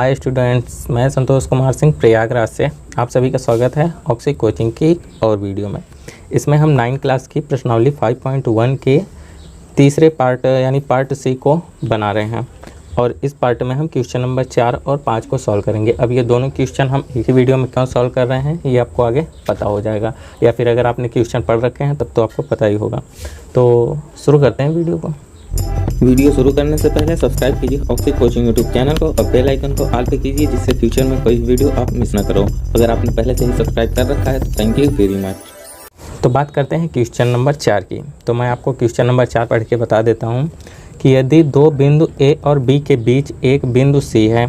Hi students, मैं संतोष कुमार सिंह प्रयागराज से आप सभी का स्वागत है ऑक्सी कोचिंग की और वीडियो में। इसमें हम 9 क्लास की प्रश्नावली 5.1 के तीसरे पार्ट यानी पार्ट सी को बना रहे हैं और इस पार्ट में हम क्वेश्चन नंबर 4 और 5 को सॉल्व करेंगे। अब ये दोनों क्वेश्चन हम एक ही वीडियो में क्यों सॉल्व कर रहे हैं ये आपको आगे पता हो जाएगा, या फिर अगर आपने क्वेश्चन पढ़ रखे हैं तब तो आपको पता ही होगा। तो शुरू करते हैं वीडियो को। वीडियो शुरू करने से पहले सब्सक्राइब कीजिए ऑक्सी कोचिंग यूट्यूब चैनल को और बेल आइकन को ऑल पे कीजिए, जिससे फ्यूचर में कोई वीडियो आप मिस ना करो। अगर आपने पहले से ही सब्सक्राइब कर रखा है तो थैंक यू वेरी मच। तो बात करते हैं क्वेश्चन नंबर 4 की। तो मैं आपको क्वेश्चन नंबर 4 पढ़ के बता देता हूँ कि यदि दो बिंदु ए और बी के बीच एक बिंदु सी है,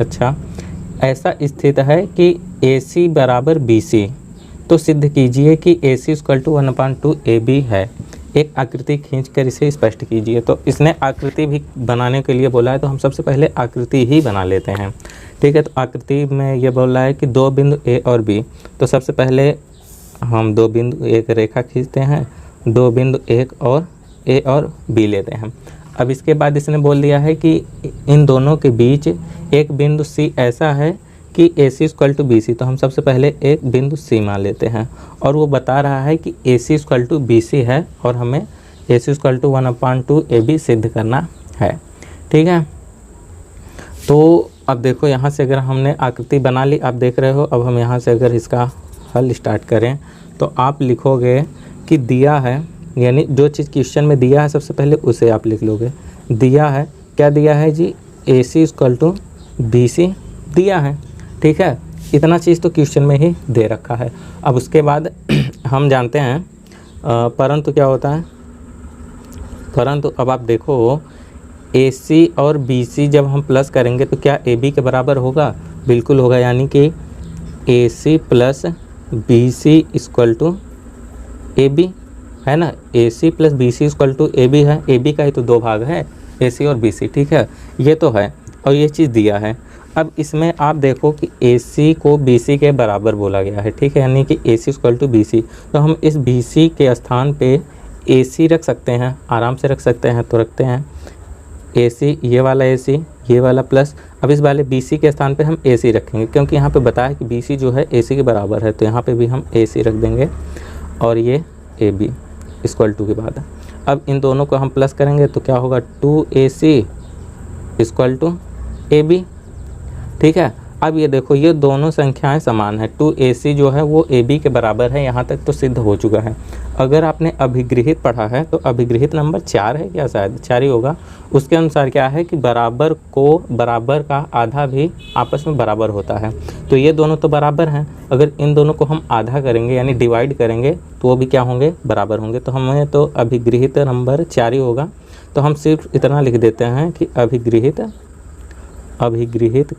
अच्छा ऐसा स्थित है कि ए सी बराबर बी सी, तो सिद्ध कीजिए कि A C equal to 1/2 A B है। एक आकृति खींचकर इसे स्पष्ट कीजिए। तो इसने आकृति भी बनाने के लिए बोला है, तो हम सबसे पहले आकृति ही बना लेते हैं। ठीक है, तो आकृति में ये बोल रहा है कि दो बिंदु ए और बी। तो सबसे पहले हम दो बिंदु एक रेखा खींचते हैं, दो बिंदु एक और ए और बी लेते हैं। अब इसके बाद इसने बोल दिया है कि इन दोनों के बीच एक बिंदु सी ऐसा है कि A C equal to B C. तो हम सबसे पहले एक बिंदु सी मान लेते हैं और वो बता रहा है कि A C equal to B C है और हमें ए सी इक्वल टू 1/2 ए बी सिद्ध करना है। ठीक है, तो अब देखो यहाँ से अगर हमने आकृति बना ली, आप देख रहे हो। अब हम यहाँ से अगर इसका हल स्टार्ट करें तो आप लिखोगे कि दिया है, यानी जो चीज़ क्वेश्चन में दिया है सबसे पहले उसे आप लिख लोगे। दिया है, क्या दिया है जी, ए सी इक्वल टू बी सी दिया है। ठीक है, इतना चीज़ तो क्वेश्चन में ही दे रखा है। अब उसके बाद हम जानते हैं परंतु क्या होता है, परंतु अब आप देखो ए सी और बी सी जब हम प्लस करेंगे तो क्या ए बी के बराबर होगा? बिल्कुल होगा, यानी कि A C plus B C equal to A B है ना। A C plus B C equal to A B है, ए बी का ही तो दो भाग है, ए सी और बी सी। ठीक है, ये तो है और ये चीज़ दिया है। अब इसमें आप देखो कि ए सी को बी सी के बराबर बोला गया है। ठीक है, यानी कि A C equal to B C. तो हम इस बी सी के स्थान पे ए सी रख सकते हैं, आराम से रख सकते हैं। तो रखते हैं ए सी, ये वाला ए सी, ये वाला प्लस। अब इस वाले बी सी के स्थान पे हम ए सी रखेंगे, क्योंकि यहाँ पे बताया है कि बी सी जो है ए सी के बराबर है। तो यहाँ पे भी हम ए सी रख देंगे और ये ए बी इक्वल टू के बाद अब इन दोनों को हम प्लस करेंगे तो क्या होगा, 2AC equal to A B. ठीक है, अब ये देखो ये दोनों संख्याएं समान है। 2AC जो है वो AB के बराबर है, यहाँ तक तो सिद्ध हो चुका है। अगर आपने अभिगृहित पढ़ा है तो अभिगृहित नंबर 4 है, क्या शायद 4 ही होगा। उसके अनुसार क्या है कि बराबर को बराबर का आधा भी आपस में बराबर होता है। तो ये दोनों तो बराबर हैं, अगर इन दोनों को हम आधा करेंगे यानी डिवाइड करेंगे तो वो भी क्या होंगे, बराबर होंगे। तो हमें तो अभिगृहित नंबर 4 ही होगा। तो हम सिर्फ इतना लिख देते हैं कि अभिगृहित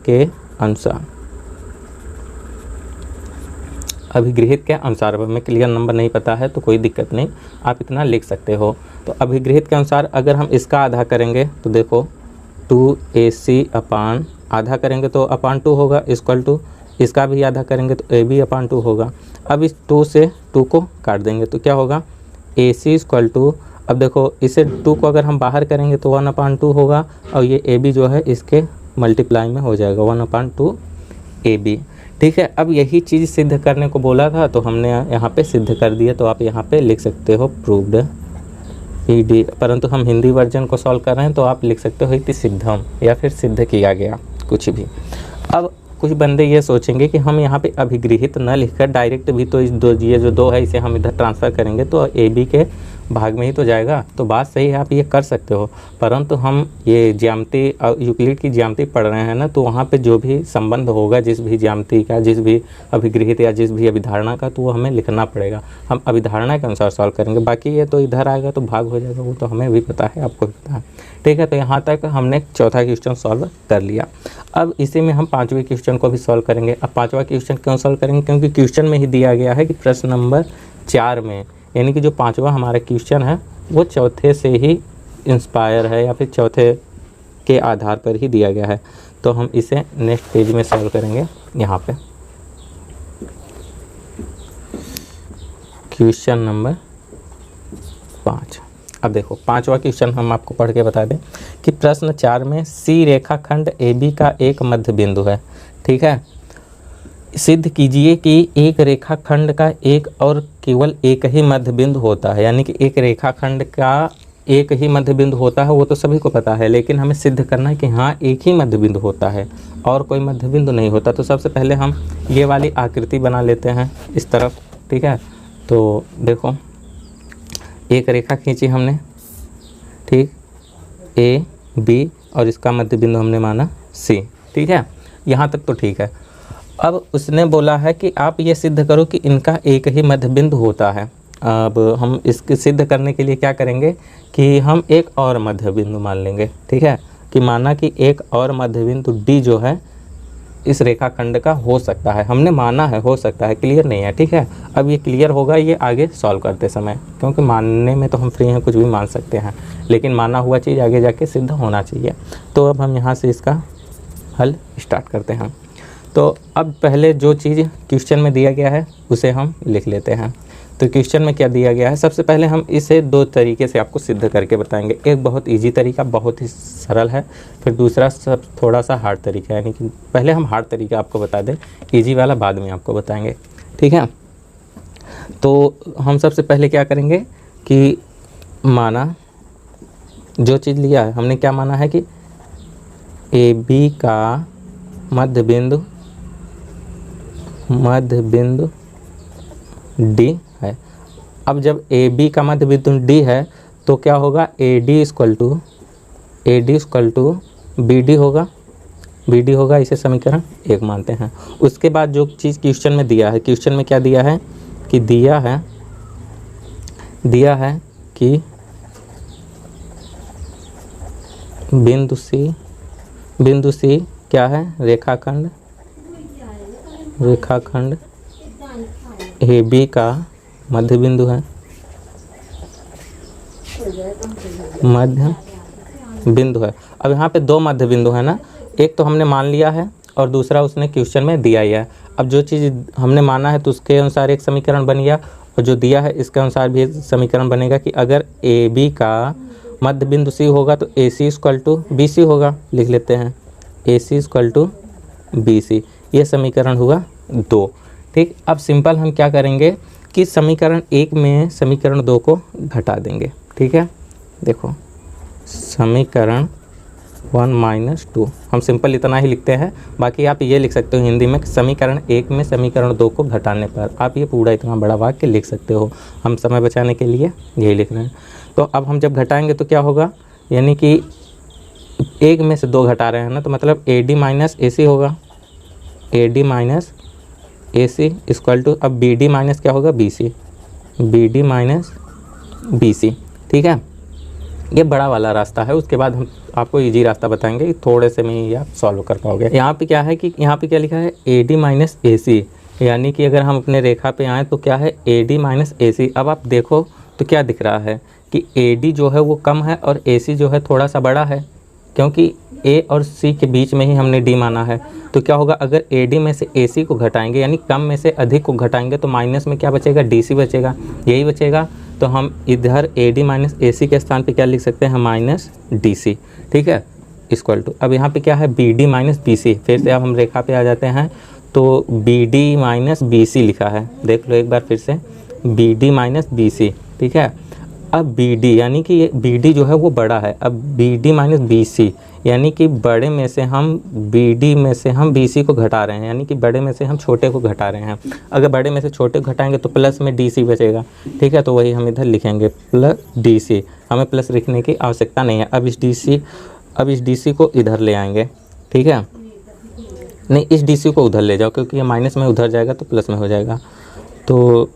के अनुसार, अभिगृहित के अनुसार। अब हमें क्लियर नंबर नहीं पता है तो कोई दिक्कत नहीं, आप इतना लिख सकते हो। तो अभिगृहित के अनुसार अगर हम इसका आधा करेंगे तो देखो 2AC अपान आधा करेंगे तो अपान 2 होगा, इक्वल टू इसका भी आधा करेंगे तो AB अपान 2 होगा। अब इस 2 से 2 को काट देंगे तो क्या होगा, AC इक्वल टू, अब देखो इसे 2 को अगर हम बाहर करेंगे तो 1/2 होगा और ये AB जो है इसके मल्टीप्लाई में हो जाएगा 1/2 AB। ठीक है, अब यही चीज़ सिद्ध करने को बोला था तो हमने यहाँ पे सिद्ध कर दिया। तो आप यहाँ पे लिख सकते हो प्रूव्ड PD, परंतु हम हिंदी वर्जन को सॉल्व कर रहे हैं तो आप लिख सकते हो इति सिद्धम या फिर सिद्ध किया गया, कुछ भी। अब कुछ बंदे ये सोचेंगे कि हम यहाँ पे अभिगृहित न लिखकर डायरेक्ट भी तो इस ये जो 2 है इसे हम इधर ट्रांसफ़र करेंगे तो AB के भाग में ही तो जाएगा। तो बात सही है, आप ये कर सकते हो, परंतु हम ये ज्यामिति यूक्लिड की ज्यामिति पढ़ रहे हैं ना, तो वहाँ पे जो भी संबंध होगा जिस भी ज्यामिति का, जिस भी अभिगृहित या जिस भी अभिधारणा का, तो वो हमें लिखना पड़ेगा। हम अभिधारणा के अनुसार सॉल्व करेंगे, बाकी ये तो इधर आएगा तो भाग हो जाएगा, वो तो हमें भी पता है, आपको भी पता है। ठीक है, तो यहाँ तक हमने चौथा क्वेश्चन सॉल्व कर लिया। अब इसी में हम 5वें क्वेश्चन को भी सॉल्व करेंगे। अब 5वां क्वेश्चन क्यों सॉल्व करेंगे, क्योंकि क्वेश्चन में ही दिया गया है कि प्रश्न नंबर 4 में, यानी कि जो 5वां हमारा क्वेश्चन है वो चौथे से ही इंस्पायर है या फिर चौथे के आधार पर ही दिया गया है। तो हम इसे नेक्स्ट पेज में सॉल्व करेंगे। यहाँ पे क्वेश्चन नंबर 5। अब देखो 5वां क्वेश्चन हम आपको पढ़ के बता दें कि प्रश्न 4 में सी रेखाखंड AB का एक मध्य बिंदु है। ठीक है, सिद्ध कीजिए कि एक रेखाखंड का एक और केवल एक ही मध्य बिंदु होता है। यानी कि एक रेखाखंड का एक ही मध्य बिंदु होता है, वो तो सभी को पता है, लेकिन हमें सिद्ध करना है कि हाँ एक ही मध्य बिंदु होता है और कोई मध्य बिंदु नहीं होता। तो सबसे पहले हम ये वाली आकृति बना लेते हैं इस तरफ। ठीक है, तो देखो एक रेखा खींची हमने, ठीक, AB और इसका मध्य बिंदु हमने माना C। ठीक है, यहाँ तक तो ठीक है। अब उसने बोला है कि आप ये सिद्ध करो कि इनका एक ही मध्य बिंदु होता है। अब हम इसके सिद्ध करने के लिए क्या करेंगे कि हम एक और मध्य बिंदु मान लेंगे। ठीक है, कि माना कि एक और मध्य बिंदु D जो है इस रेखाखंड का हो सकता है। हमने माना है, हो सकता है, क्लियर नहीं है। ठीक है, अब ये क्लियर होगा ये आगे सॉल्व करते समय, क्योंकि मानने में तो हम फ्री हैं, कुछ भी मान सकते हैं, लेकिन माना हुआ चीज़ आगे जाके सिद्ध होना चाहिए। तो अब हम यहाँ से इसका हल स्टार्ट करते हैं। तो अब पहले जो चीज़ क्वेश्चन में दिया गया है उसे हम लिख लेते हैं। तो क्वेश्चन में क्या दिया गया है, सबसे पहले हम इसे 2 तरीके से आपको सिद्ध करके बताएंगे। एक बहुत इजी तरीका, बहुत ही सरल है, फिर दूसरा सब थोड़ा सा हार्ड तरीका है। यानी कि पहले हम हार्ड तरीका आपको बता दें, इजी वाला बाद में आपको बताएंगे। ठीक है, तो हम सबसे पहले क्या करेंगे कि माना जो चीज़ लिया है हमने, क्या माना है कि AB का मध्य बिंदु D है। अब जब AB का मध्य बिंदु D है तो क्या होगा, AD इक्वल टू BD होगा, BD होगा। इसे समीकरण 1 मानते हैं। उसके बाद जो चीज़ क्वेश्चन में दिया है, क्वेश्चन में क्या दिया है कि दिया है कि बिंदु C क्या है, रेखाखंड AB का मध्य बिंदु है, मध्य बिंदु है। अब यहाँ पे 2 मध्य बिंदु है ना, एक तो हमने मान लिया है और दूसरा उसने क्वेश्चन में दिया ही है। अब जो चीज़ हमने माना है तो उसके अनुसार एक समीकरण बन गया, और जो दिया है इसके अनुसार भी एक समीकरण बनेगा कि अगर AB का मध्य बिंदु C होगा तो AC इक्वल टू BC होगा। लिख लेते हैं AC इक्वल टू BC, ये समीकरण हुआ 2। ठीक, अब सिंपल हम क्या करेंगे कि समीकरण 1 में समीकरण 2 को घटा देंगे। ठीक है, देखो समीकरण 1 - 2 हम सिंपल इतना ही लिखते हैं। बाकी आप ये लिख सकते हो हिंदी में, समीकरण 1 में समीकरण 2 को घटाने पर। आप ये पूरा इतना बड़ा वाक्य लिख सकते हो, हम समय बचाने के लिए यही लिख रहे हैं। तो अब हम जब घटाएंगे तो क्या होगा, यानी कि 1 में से 2 घटा रहे हैं ना, तो मतलब AD माइनस AC होगा, AD minus AC equal to, अब BD माइनस क्या होगा, BC, BD माइनस BC। ठीक है, ये बड़ा वाला रास्ता है। उसके बाद हम आपको इजी रास्ता बताएंगे कि थोड़े से में ही आप सॉल्व कर पाओगे। यहाँ पे क्या है कि यहाँ पे क्या लिखा है, AD माइनस AC, यानी कि अगर हम अपने रेखा पे आएँ तो क्या है, AD माइनस AC। अब आप देखो तो क्या दिख रहा है कि AD जो है वो कम है और AC जो है थोड़ा सा बड़ा है, क्योंकि A और C के बीच में ही हमने D माना है। तो क्या होगा, अगर AD में से AC को घटाएंगे, यानी कम में से अधिक को घटाएंगे, तो माइनस में क्या बचेगा, DC बचेगा, यही बचेगा। तो हम इधर AD माइनस AC के स्थान पे क्या लिख सकते हैं, माइनस DC। ठीक है, इक्वल टू, अब यहाँ पे क्या है, BD माइनस BC। फिर से अब हम रेखा पे आ जाते हैं, तो BD माइनस BC लिखा है, देख लो एक बार फिर से, BD माइनस BC। ठीक है, अब BD यानी कि ये BD जो है वो बड़ा है। अब BD माइनस BC यानी कि बड़े में से हम BD में से हम BC को घटा रहे हैं, यानी कि बड़े में से हम छोटे को घटा रहे हैं। अगर बड़े में से छोटे को घटाएंगे तो प्लस में DC बचेगा। ठीक है, तो वही हम इधर लिखेंगे प्लस DC, हमें प्लस लिखने की आवश्यकता नहीं है। अब इस DC को इधर ले आएंगे। ठीक है, नहीं, इस DC को उधर ले जाओ, क्योंकि ये माइनस में उधर जाएगा तो प्लस में हो जाएगा। तो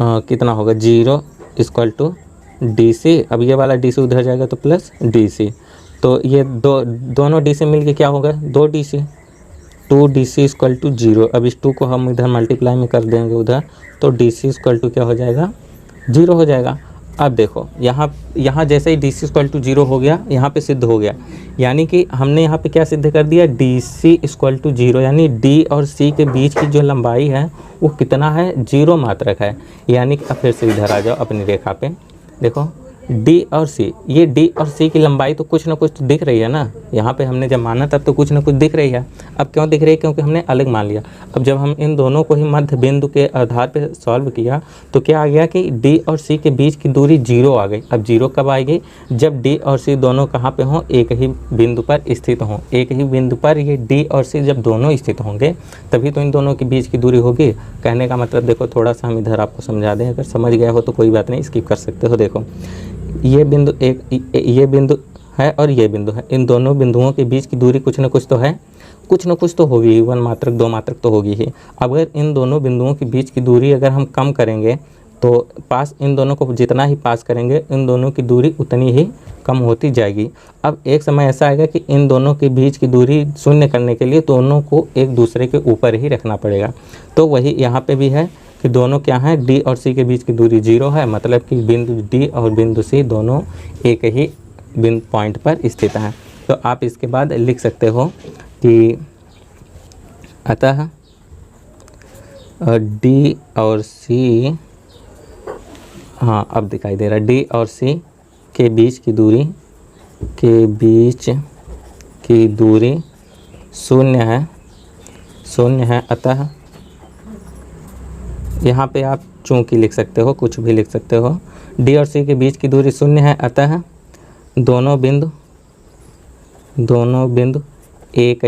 कितना होगा, 0 इक्वल टू DC। अब ये वाला DC उधर जाएगा तो प्लस DC। तो ये दोनों DC मिल के क्या होगा, 2DC, 2DC इक्वल टू 0। अब इस 2 को हम इधर मल्टीप्लाई में कर देंगे उधर, तो DC इक्वल टू क्या हो जाएगा, 0 हो जाएगा। अब देखो यहाँ जैसे ही DC इक्वल टू 0 हो गया, यहाँ पे सिद्ध हो गया। यानी कि हमने यहाँ पे क्या सिद्ध कर दिया, DC इक्वल टू 0, यानी D और C के बीच की जो लंबाई है वो कितना है, 0 मात्रक है। यानी कि अब फिर से इधर आ जाओ अपनी रेखा पे, देखो डी और सी, ये डी और सी की लंबाई तो कुछ ना कुछ तो दिख रही है ना, यहाँ पे हमने जब माना तब तो कुछ ना कुछ दिख रही है। अब क्यों दिख रही है? क्योंकि हमने अलग मान लिया। अब जब हम इन दोनों को ही मध्य बिंदु के आधार पे सॉल्व किया तो क्या आ गया कि डी और सी के बीच की दूरी 0 आ गई। अब 0 कब आएगी? जब डी और सी दोनों कहाँ पे हों? एक ही बिंदु पर स्थित हों। एक ही बिंदु पर ये डी और सी जब दोनों स्थित होंगे तभी तो इन दोनों के बीच की दूरी होगी। कहने का मतलब देखो, थोड़ा सा हम इधर आपको समझा दें, अगर समझ गए हो तो कोई बात नहीं, स्किप कर सकते हो। देखो ये बिंदु ये बिंदु है और ये बिंदु है, इन दोनों बिंदुओं के बीच की दूरी कुछ ना कुछ तो है, कुछ ना कुछ तो होगी ही, 1 मात्रक 2 मात्रक तो होगी ही। अगर इन दोनों बिंदुओं के बीच की दूरी अगर हम कम करेंगे तो पास इन दोनों को जितना ही पास करेंगे इन दोनों की दूरी उतनी ही कम होती जाएगी। अब एक समय ऐसा आएगा कि इन दोनों के बीच की दूरी शून्य करने के लिए दोनों को एक दूसरे के ऊपर ही रखना पड़ेगा। तो वही यहाँ पे भी है कि दोनों क्या हैं? डी और सी के बीच की दूरी 0 है, मतलब कि बिंदु डी और बिंदु सी दोनों एक ही बिंदु पॉइंट पर स्थित हैं। तो आप इसके बाद लिख सकते हो कि अतः डी और सी, हाँ अब दिखाई दे रहा है, डी और सी के बीच की दूरी शून्य है। अतः यहाँ पे आप चूंकि लिख सकते हो, कुछ भी लिख सकते हो। डी और सी के बीच की दूरी शून्य है, अतः दोनों बिंदु एक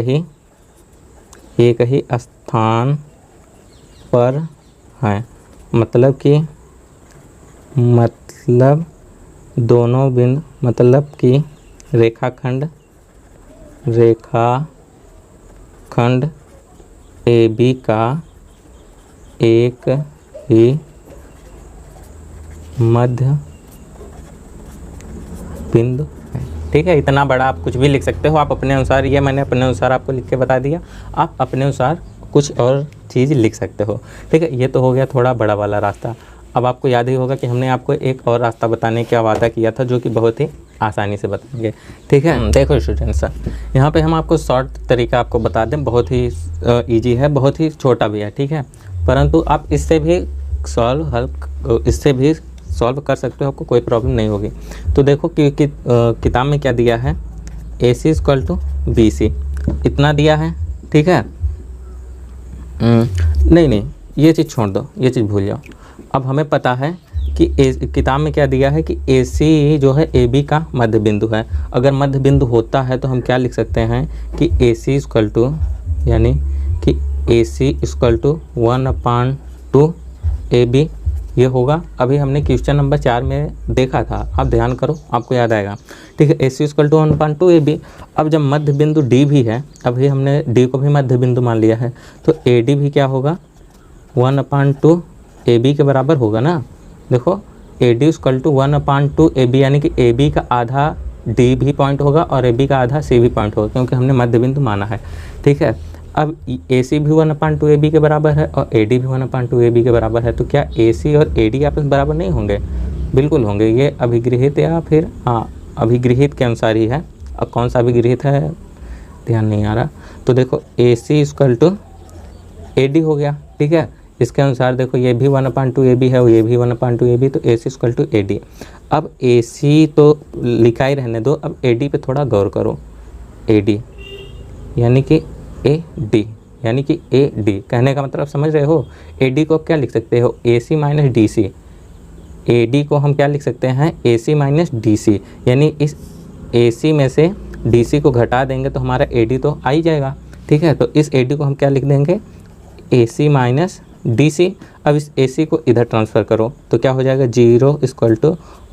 ही स्थान पर हैं। मतलब दोनों बिंदु, मतलब कि रेखाखंड ए बी का एक ही मध्य बिंदु है। ठीक है, इतना बड़ा आप कुछ भी लिख सकते हो, आप अपने अनुसार, ये मैंने अपने अनुसार आपको लिख के बता दिया, आप अपने अनुसार कुछ और चीज़ लिख सकते हो। ठीक है, ये तो हो गया थोड़ा बड़ा वाला रास्ता। अब आपको याद ही होगा कि हमने आपको एक और रास्ता बताने का वादा किया था जो कि बहुत ही आसानी से बताएंगे। ठीक है, देखो स्टूडेंट्स, यहाँ पे हम आपको शॉर्ट तरीका आपको बता दें, बहुत ही ईजी है, बहुत ही छोटा भी है। ठीक है, परंतु आप इससे भी सॉल्व कर सकते हो, आपको कोई प्रॉब्लम नहीं होगी। तो देखो कि किताब में क्या दिया है, AC = BC इतना दिया है। ठीक है, नहीं ये चीज़ छोड़ दो, ये चीज़ भूल जाओ। अब हमें पता है कि किताब में क्या दिया है कि AC जो है AB का मध्य बिंदु है। अगर मध्य बिंदु होता है तो हम क्या लिख सकते हैं कि AC = यानी कि AC = 1/2 AB ये होगा। अभी हमने क्वेश्चन नंबर 4 में देखा था, आप ध्यान करो, आपको याद आएगा। ठीक है, AC = 1/2 AB। अब जब मध्य बिंदु D भी है, अभी हमने D को भी मध्य बिंदु मान लिया है, तो AD भी क्या होगा? 1/2 AB के बराबर होगा ना। देखो AD = 1/2 AB, यानी कि AB का आधा D भी पॉइंट होगा और AB का आधा C भी पॉइंट होगा, क्योंकि हमने मध्य बिंदु माना है। ठीक है, अब AC भी 1/2 AB के बराबर है और AD भी 1/2 AB के बराबर है, तो क्या AC और AD आपस में बराबर नहीं होंगे? बिल्कुल होंगे। ये अभिगृहित या फिर अभिगृहित के अनुसार ही है। अब कौन सा अभिगृहित है ध्यान नहीं आ रहा। तो देखो AC = AD हो गया। ठीक है, इसके अनुसार देखो ये भी 1/2 AB है और ये भी 1/2 AB, तो AC = AD। अब AC तो लिखा ही रहने दो, अब AD पे थोड़ा गौर करो। AD यानी कि AD, यानी कि AD कहने का मतलब समझ रहे हो। AD को क्या लिख सकते हो? AC - DC। AD को हम क्या लिख सकते हैं? AC - DC, यानी इस AC में से DC को घटा देंगे तो हमारा AD तो आ ही जाएगा। ठीक है, तो इस AD को हम क्या लिख देंगे? AC - DC। अब इस AC को इधर ट्रांसफ़र करो तो क्या हो जाएगा? 0 =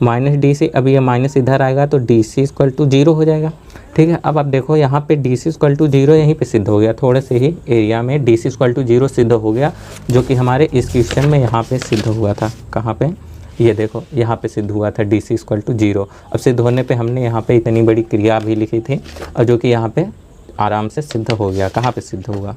-DC। अब ये माइनस इधर आएगा तो DC = 0 हो जाएगा। ठीक है, अब आप देखो यहाँ पे DC = 0 यहीं पे सिद्ध हो गया, थोड़े से ही एरिया में DC = 0 सिद्ध हो गया, जो कि हमारे इस क्वेश्चन में यहाँ पे सिद्ध हुआ था। कहाँ पे? ये देखो यहाँ पे सिद्ध हुआ था DC = 0। अब सिद्ध होने पे हमने यहाँ पे इतनी बड़ी क्रिया भी लिखी थी और जो कि यहाँ पे आराम से सिद्ध हो गया। कहाँ पे सिद्ध हुआ?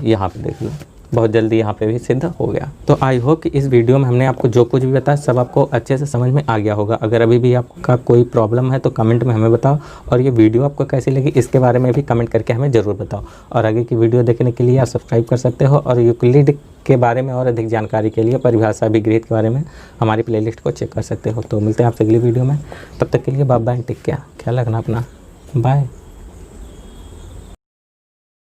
यहाँ पे देख लो, बहुत जल्दी यहाँ पे भी सिद्ध हो गया। तो आई होप कि इस वीडियो में हमने आपको जो कुछ भी बताया सब आपको अच्छे से समझ में आ गया होगा। अगर अभी भी आपका कोई प्रॉब्लम है तो कमेंट में हमें बताओ, और ये वीडियो आपको कैसी लगी इसके बारे में भी कमेंट करके हमें ज़रूर बताओ। और आगे की वीडियो देखने के लिए आप सब्सक्राइब कर सकते हो, और यूक्लिड के बारे में और अधिक जानकारी के लिए, परिभाषा विग्रह के बारे में हमारी प्लेलिस्ट को चेक कर सकते हो। तो मिलते हैं आपसे अगली वीडियो में, तब तक के लिए बाय बाय, टेक केयर, ख्याल रखना अपना, बाय।